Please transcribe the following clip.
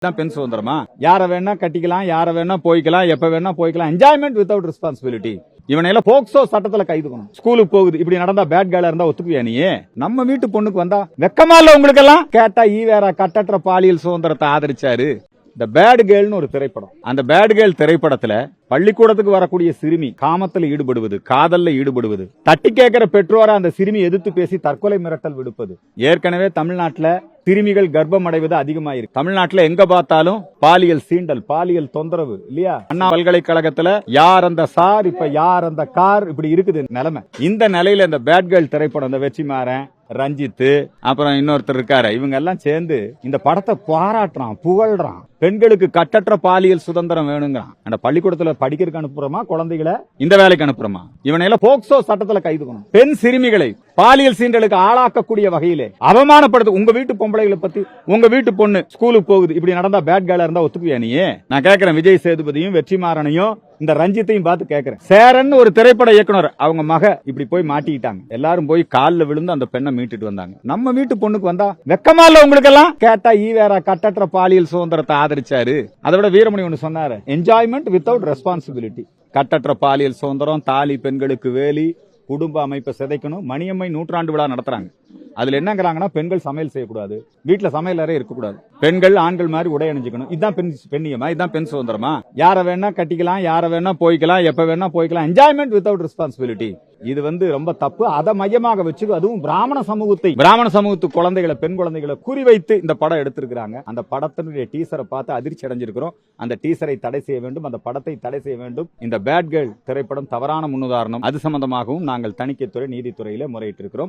தான் பெண் சுதந்திரமா? யார வேணா கட்டிக்கலாம், யார வேணா போய்க்கலாம், எப்ப வேணா போய்க்கலாம். Enjoyment without responsibility. இவனையெல்லாம் போக்சோ சட்டத்துல கைது பண்ணணும். ஸ்கூலுக்கு போகுது, இப்படி நடந்தா பேட் கேர்ளா இருந்தா ஒத்துக்குவியா நீ? நம்ம வீட்டு பொண்ணுக்கு வந்தா வெக்கமா இல்ல உங்களுக்கு எல்லாம்? கேட்டா ஈவேரா கட்டற்ற பாலியல் சுதந்திரத்தை ஆதரிச்சாரு. இந்த பேட் கேர்ள்னு ஒரு திரைப்படம். அந்த பேட் கேர்ள் திரைப்படத்துல பள்ளிக்கூடத்துக்கு வரக்கூடிய சிறுமி காமத்துல ஈடுபடுவது, காதல்ல ஈடுபடுவது, தட்டி கேட்கிற பெற்றோரை அந்த சிறுமி எதிர்த்து பேசி தற்கொலை மிரட்டல் விடுப்பது. ஏற்கனவே தமிழ்நாட்டுல சிறுமிகள் கர்ப்பம் அடைவது அதிகமாயிருக்கு. தமிழ்நாட்டுல எங்க பார்த்தாலும் பாலியல் சீண்டல், பாலியல் தொந்தரவு இல்லையா? அண்ணா பல்கலைக்கழகத்துல யார் அந்த சார், இப்ப யார் அந்த கார், இப்படி இருக்குது நிலைமை. இந்த நிலையில இந்த பேட் கேர்ள் திரைப்படம், இந்த வெற்றிமாறன், ரஞ்சித், அப்புறம் இன்னொருத்தர் இருக்காரு, இவங்க எல்லாம் சேர்ந்து இந்த படத்தை பாராட்டுறான், புகழ்றான். பெண்களுக்கு கட்டற்ற பாலியல் சுதந்திரம் வேணுங்கிறான். அந்த பள்ளிக்கூடத்துல படிக்கிறதுக்கு அனுப்புறோமா, குழந்தைகளை இந்த வேலைக்கு அனுப்புறோமா? இவனையெல்லாம் போக்சோ சட்டத்துல கைது பண்ணணும். பெண் சிறுமிகளை பாலியல் சீண்டலுக்கு ஆளாக்கக்கூடிய வகையிலே அவமானப்படுத்து. உங்க வீட்டு பொம்பளைகளை பத்தி, உங்க வீட்டு பொண்ணு ஸ்கூலுக்கு போகுது, இப்படி நடந்தா பேட் கேர்ளா இருந்தா ஒத்துக்குவியா நீ? நான் கேட்கிறேன், விஜய் சேதுபதியும் வெற்றிமாறனையும் இந்த ரஞ்சித்தையும் பார்த்து கேட்கிறேன். சேரன் ஒரு திரைப்பட இயக்குனர், அவங்க மக இப்படி போய் மாட்டிக்கிட்டாங்க. எல்லாரும் போய் காலில் விழுந்து அந்த பெண்ணை மீட்டுட்டு வந்தாங்க. நம்ம வீட்டு பொண்ணுக்கு வந்தா வெக்கமா இல்ல உங்களுக்கு எல்லாம்? கேட்டா ஈவேரா கட்டற்ற பாலியல் சுதந்திரத்தை ஆதரிச்சாரு. அதை விட வீரமணி ஒன்று சொன்னாரு, என்ஜாய்மெண்ட் வித்அவுட் ரெஸ்பான்சிபிலிட்டி. கட்டற்ற பாலியல் சுதந்திரம், தாலி, பெண்களுக்கு வேலி, குடும்ப அமைப்பை சிதைக்கணும். மணியம்மை நூற்றாண்டு விழா நடத்துறாங்க. அதுல என்னங்கிறாங்கன்னா, பெண்கள் சமையல் செய்யக்கூடாது, வீட்டுல சமையல் அறை இருக்கக்கூடாது, பெண்கள் ஆண்கள் மாதிரி உடை அணிஞ்சுக்கணும். இதுதான் பெண்ணியமா? இதுதான் பெண் சுதந்திரமா? யார வேணா கட்டிக்கலாம், யார வேணா போய்க்கலாம், எப்ப வேணா போய்க்கலாம். Enjoyment without responsibility. இது ரொம்ப தப்பு. அதை மையமாக வச்சு, அதுவும் பிராமண சமூகத்து குழந்தைகளை, பெண் குழந்தைகளை குறிவைத்து இந்த படம் எடுத்திருக்கிறாங்க. அந்த படத்தினுடைய டீசரை பார்த்து அதிர்ச்சி அடைஞ்சிருக்கிறோம். அந்த டீசரை தடை செய்ய வேண்டும், அந்த படத்தை தடை செய்ய வேண்டும். இந்த பேட் கேர்ள் திரைப்படம் தவறான முன்னுதாரணம். அது சம்பந்தமாகவும் நாங்கள் தணிக்கைத்துறை, நீதித்துறையில முறையிட்டிருக்கிறோம்.